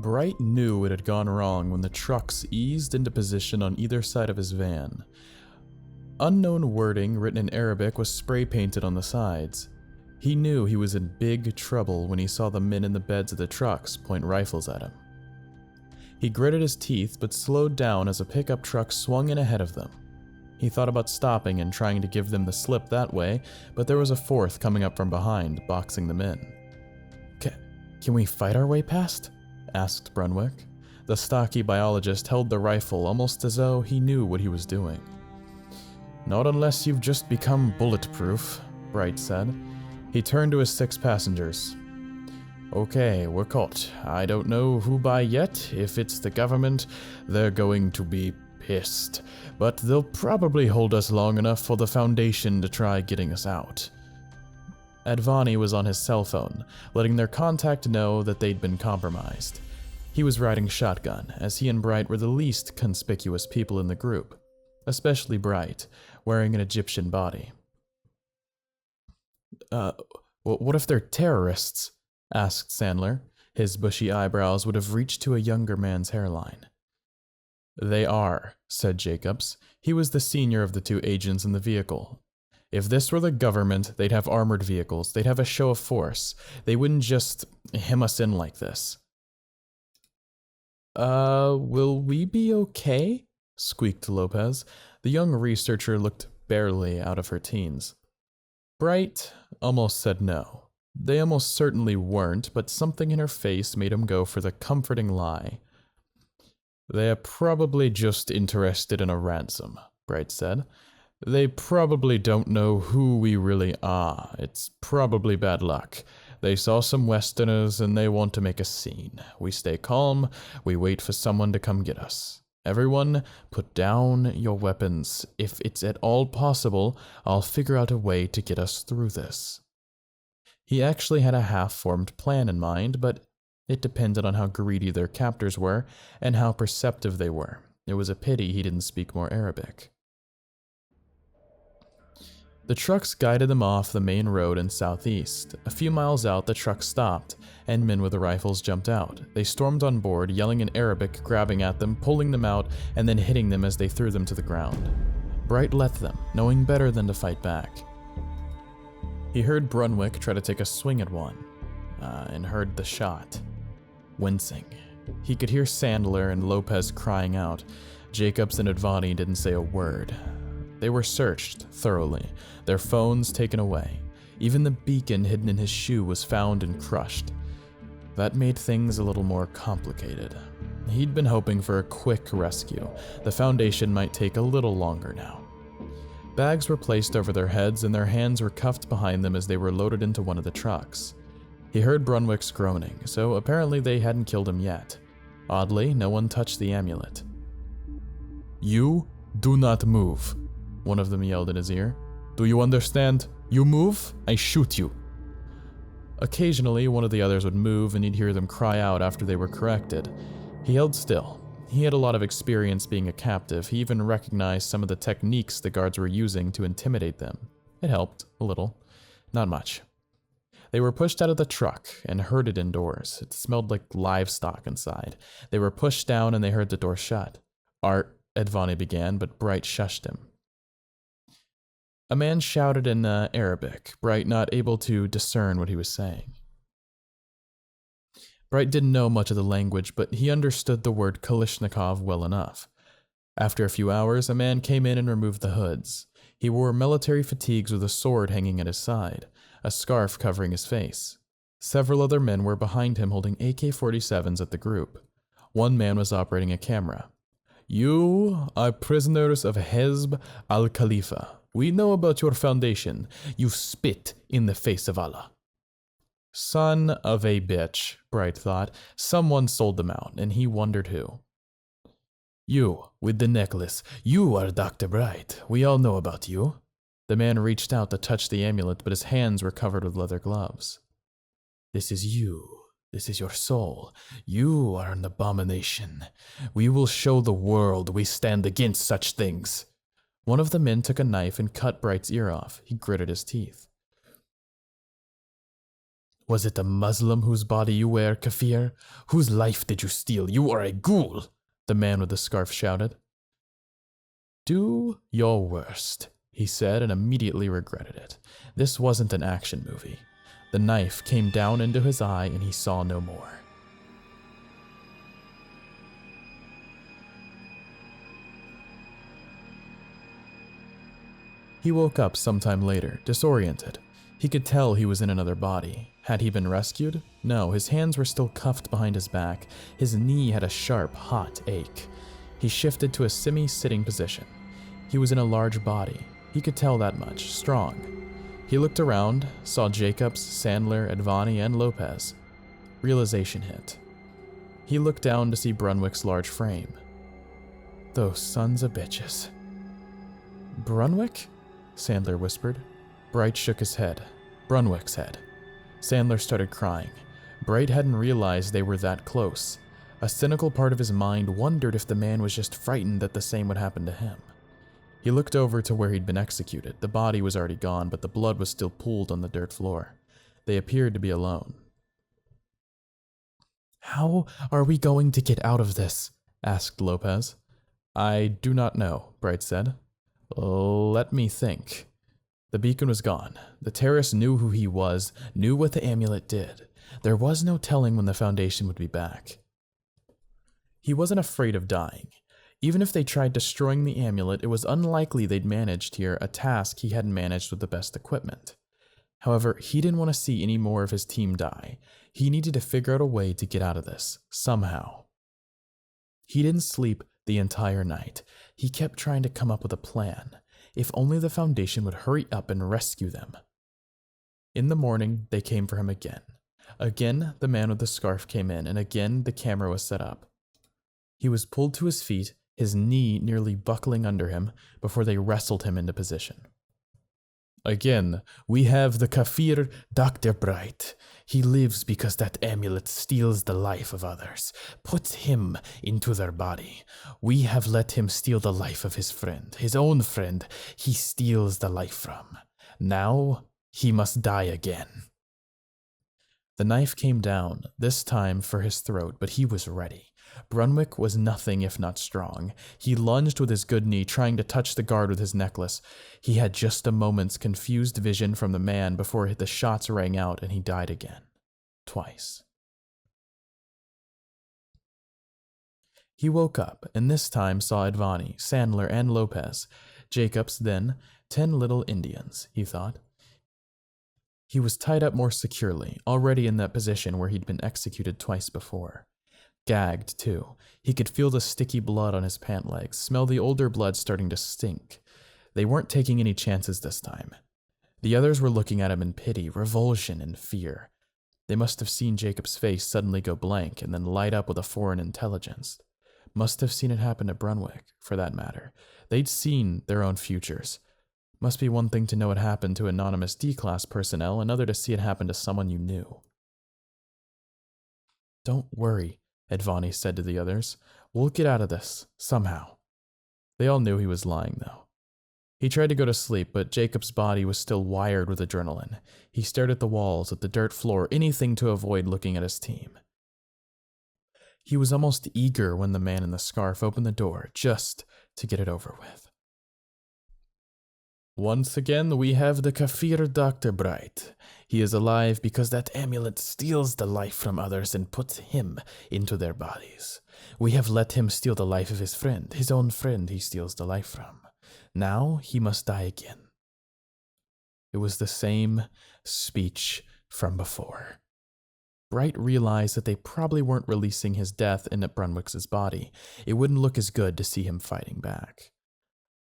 Bright knew it had gone wrong when the trucks eased into position on either side of his van. Unknown wording written in Arabic was spray painted on the sides. He knew he was in big trouble when he saw the men in the beds of the trucks point rifles at him. He gritted his teeth but slowed down as a pickup truck swung in ahead of them. He thought about stopping and trying to give them the slip that way, but there was a fourth coming up from behind, boxing them in. Can we fight our way past? Asked Brunwick. The stocky biologist held the rifle almost as though he knew what he was doing. Not unless you've just become bulletproof, Bright said. He turned to his 6 passengers. Okay, we're caught. I don't know who by yet. If it's the government, they're going to be pissed. But they'll probably hold us long enough for the Foundation to try getting us out. Advani was on his cell phone, letting their contact know that they'd been compromised. He was riding shotgun, as he and Bright were the least conspicuous people in the group, especially Bright, wearing an Egyptian body. What if they're terrorists? Asked Sandler. His bushy eyebrows would have reached to a younger man's hairline. They are, said Jacobs. He was the senior of the 2 agents in the vehicle. If this were the government, they'd have armored vehicles, they'd have a show of force. They wouldn't just hem us in like this. Will we be okay? Squeaked Lopez. The young researcher looked barely out of her teens. Bright almost said no. They almost certainly weren't, but something in her face made him go for the comforting lie. They're probably just interested in a ransom, Bright said. They probably don't know who we really are. It's probably bad luck. They saw some Westerners and they want to make a scene. We stay calm, we wait for someone to come get us. Everyone, put down your weapons. If it's at all possible, I'll figure out a way to get us through this. He actually had a half-formed plan in mind, but it depended on how greedy their captors were and how perceptive they were. It was a pity he didn't speak more Arabic. The trucks guided them off the main road and southeast. A few miles out, the truck stopped, and men with the rifles jumped out. They stormed on board, yelling in Arabic, grabbing at them, pulling them out, and then hitting them as they threw them to the ground. Bright let them, knowing better than to fight back. He heard Brunwick try to take a swing at one, and heard the shot. Wincing. He could hear Sandler and Lopez crying out. Jacobs and Advani didn't say a word. They were searched thoroughly, their phones taken away. Even the beacon hidden in his shoe was found and crushed. That made things a little more complicated. He'd been hoping for a quick rescue. The Foundation might take a little longer now. Bags were placed over their heads and their hands were cuffed behind them as they were loaded into one of the trucks. He heard Brunwick's groaning, so apparently they hadn't killed him yet. Oddly, no one touched the amulet. You do not move, one of them yelled in his ear. Do you understand? You move, I shoot you. Occasionally, one of the others would move and he'd hear them cry out after they were corrected. He held still. He had a lot of experience being a captive. He even recognized some of the techniques the guards were using to intimidate them. It helped, a little. Not much. They were pushed out of the truck and herded indoors. It smelled like livestock inside. They were pushed down and they heard the door shut. Art, Advani began, but Bright shushed him. A man shouted in Arabic, Bright not able to discern what he was saying. Bright didn't know much of the language, but he understood the word Kalashnikov well enough. After a few hours, a man came in and removed the hoods. He wore military fatigues with a sword hanging at his side, a scarf covering his face. Several other men were behind him holding AK-47s at the group. One man was operating a camera. You are prisoners of Hezb al-Khalifa. We know about your foundation. You spit in the face of Allah. Son of a bitch, Bright thought. Someone sold them out, and he wondered who. You, with the necklace. You are Dr. Bright. We all know about you. The man reached out to touch the amulet, but his hands were covered with leather gloves. This is you. This is your soul. You are an abomination. We will show the world we stand against such things. One of the men took a knife and cut Bright's ear off. He gritted his teeth. Was it a Muslim whose body you wear, Kafir? Whose life did you steal? You are a ghoul, the man with the scarf shouted. Do your worst, he said, and immediately regretted it. This wasn't an action movie. The knife came down into his eye and he saw no more. He woke up sometime later, disoriented. He could tell he was in another body. Had he been rescued? No, his hands were still cuffed behind his back. His knee had a sharp, hot ache. He shifted to a semi-sitting position. He was in a large body. He could tell that much, strong. He looked around, saw Jacobs, Sandler, Advani, and Lopez. Realization hit. He looked down to see Brunwick's large frame. Those sons of bitches. Brunwick? Sandler whispered. Bright shook his head. Brunwick's head. Sandler started crying. Bright hadn't realized they were that close. A cynical part of his mind wondered if the man was just frightened that the same would happen to him. He looked over to where he'd been executed. The body was already gone, but the blood was still pooled on the dirt floor. They appeared to be alone. How are we going to get out of this? Asked Lopez. I do not know, Bright said. Let me think. The beacon was gone. The terrorists knew who he was, knew what the amulet did. There was no telling when the Foundation would be back. He wasn't afraid of dying. Even if they tried destroying the amulet, it was unlikely they'd managed here, a task he hadn't managed with the best equipment. However, he didn't want to see any more of his team die. He needed to figure out a way to get out of this, somehow. He didn't sleep the entire night. He kept trying to come up with a plan. If only the Foundation would hurry up and rescue them. In the morning, they came for him again. Again, the man with the scarf came in, and again, the camera was set up. He was pulled to his feet, his knee nearly buckling under him, before they wrestled him into position. Again, we have the Kafir Dr. Bright. He lives because that amulet steals the life of others, puts him into their body. We have let him steal the life of his friend, his own friend he steals the life from. Now, he must die again. The knife came down, this time for his throat, but he was ready. Brunwick was nothing if not strong. He lunged with his good knee, trying to touch the guard with his necklace. He had just a moment's confused vision from the man before the shots rang out and he died again. Twice. He woke up, and this time saw Advani, Sandler, and Lopez. Jacobs, then 10 little Indians, he thought. He was tied up more securely, already in that position where he'd been executed twice before. Gagged, too. He could feel the sticky blood on his pant legs, smell the older blood starting to stink. They weren't taking any chances this time. The others were looking at him in pity, revulsion, and fear. They must have seen Jacob's face suddenly go blank and then light up with a foreign intelligence. Must have seen it happen to Brunwick, for that matter. They'd seen their own futures. Must be one thing to know it happened to anonymous D-class personnel, another to see it happen to someone you knew. Don't worry, Advani said to the others. We'll get out of this, somehow. They all knew he was lying, though. He tried to go to sleep, but Jacob's body was still wired with adrenaline. He stared at the walls, at the dirt floor, anything to avoid looking at his team. He was almost eager when the man in the scarf opened the door, just to get it over with. Once again, we have the Kafir Dr. Bright. He is alive because that amulet steals the life from others and puts him into their bodies. We have let him steal the life of his friend, his own friend he steals the life from. Now he must die again. It was the same speech from before. Bright realized that they probably weren't releasing his death into Brunwick's body. It wouldn't look as good to see him fighting back.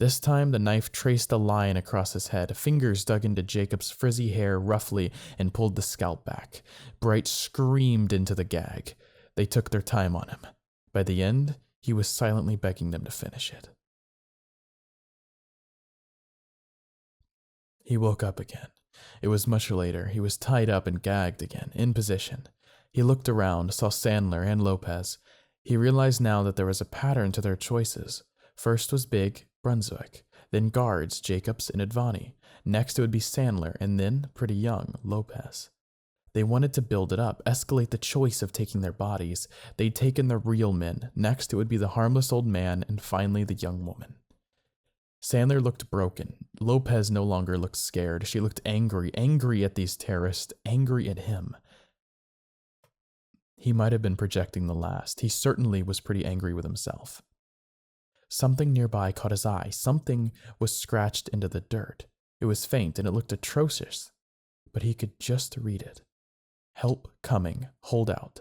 This time, the knife traced a line across his head. Fingers dug into Jacob's frizzy hair roughly and pulled the scalp back. Bright screamed into the gag. They took their time on him. By the end, he was silently begging them to finish it. He woke up again. It was much later. He was tied up and gagged again, in position. He looked around, saw Sandler and Lopez. He realized now that there was a pattern to their choices. First was Big, Brunswick, then guards, Jacobs and Advani. Next it would be Sandler, and then, pretty young, Lopez. They wanted to build it up, escalate the choice of taking their bodies. They'd taken the real men. Next, it would be the harmless old man, and finally the young woman. Sandler looked broken. Lopez no longer looked scared. She looked angry at these terrorists, angry at him. He might have been projecting the last. He certainly was pretty angry with himself. Something nearby caught his eye. Something was scratched into the dirt. It was faint and it looked atrocious, but he could just read it. Help coming. Hold out.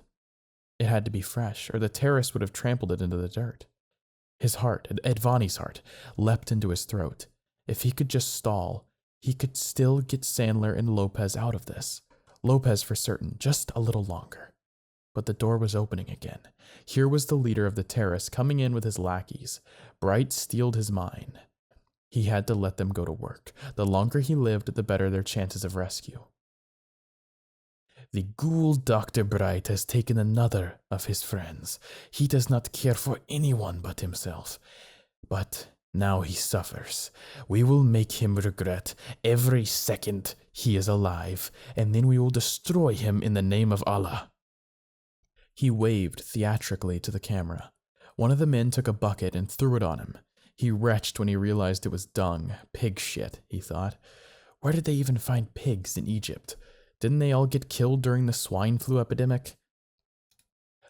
It had to be fresh, or the terrorist would have trampled it into the dirt. His heart, Edvani's heart, leapt into his throat. If he could just stall, he could still get Sandler and Lopez out of this. Lopez for certain, just a little longer. But the door was opening again. Here was the leader of the terrorists coming in with his lackeys. Bright steeled his mind. He had to let them go to work. The longer he lived, the better their chances of rescue. The ghoul Dr. Bright has taken another of his friends. He does not care for anyone but himself. But now he suffers. We will make him regret every second he is alive, and then we will destroy him in the name of Allah. He waved theatrically to the camera. One of the men took a bucket and threw it on him. He retched when he realized it was dung. Pig shit, he thought. Where did they even find pigs in Egypt? Didn't they all get killed during the swine flu epidemic?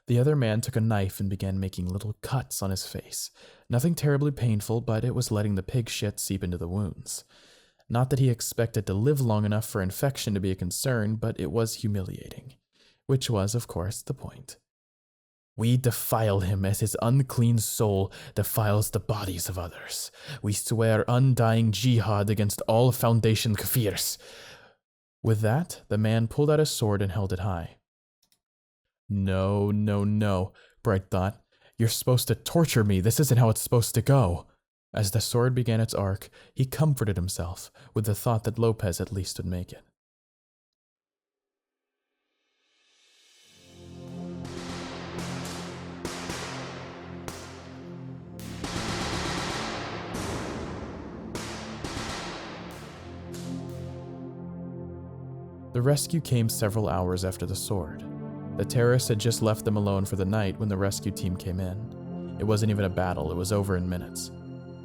The other man took a knife and began making little cuts on his face. Nothing terribly painful, but it was letting the pig shit seep into the wounds. Not that he expected to live long enough for infection to be a concern, but it was humiliating. Which was, of course, the point. We defile him as his unclean soul defiles the bodies of others. We swear undying jihad against all Foundation kafirs. With that, the man pulled out his sword and held it high. No, Bright thought. You're supposed to torture me. This isn't how it's supposed to go. As the sword began its arc, he comforted himself with the thought that Lopez at least would make it. The rescue came several hours after the sword. The terrorists had just left them alone for the night when the rescue team came in. It wasn't even a battle, it was over in minutes.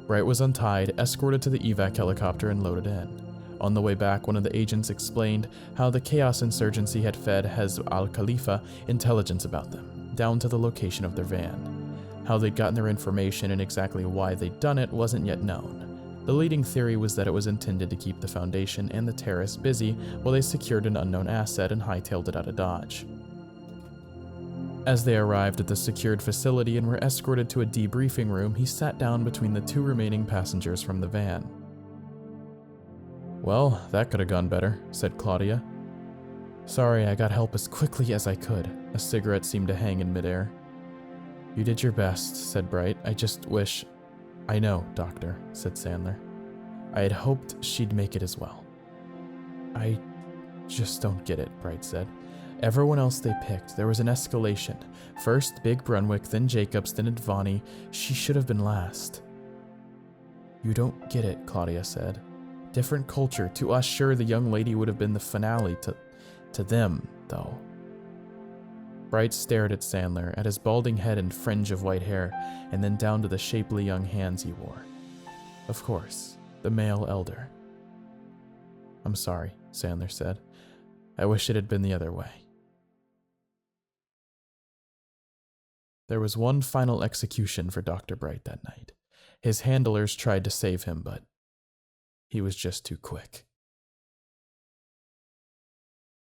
Bright was untied, escorted to the evac helicopter, and loaded in. On the way back, one of the agents explained how the Chaos Insurgency had fed Hez al-Khalifa intelligence about them, down to the location of their van. How they'd gotten their information and exactly why they'd done it wasn't yet known. The leading theory was that it was intended to keep the Foundation and the terrorists busy while they secured an unknown asset and hightailed it out of Dodge. As they arrived at the secured facility and were escorted to a debriefing room, he sat down between the two remaining passengers from the van. Well, that could have gone better, said Claudia. Sorry, I got help as quickly as I could. A cigarette seemed to hang in midair. You did your best, said Bright. I just wish... I know, Doctor, said Sandler. I had hoped she'd make it as well. I just don't get it, Bright said. Everyone else they picked, there was an escalation. First Big Brunwick, then Jacobs, then Advani. She should have been last. You don't get it, Claudia said. Different culture. To us, sure, the young lady would have been the finale. To them, though. Bright stared at Sandler, at his balding head and fringe of white hair, and then down to the shapely young hands he wore. Of course, the male elder. I'm sorry, Sandler said. I wish it had been the other way. There was one final execution for Dr. Bright that night. His handlers tried to save him, but he was just too quick.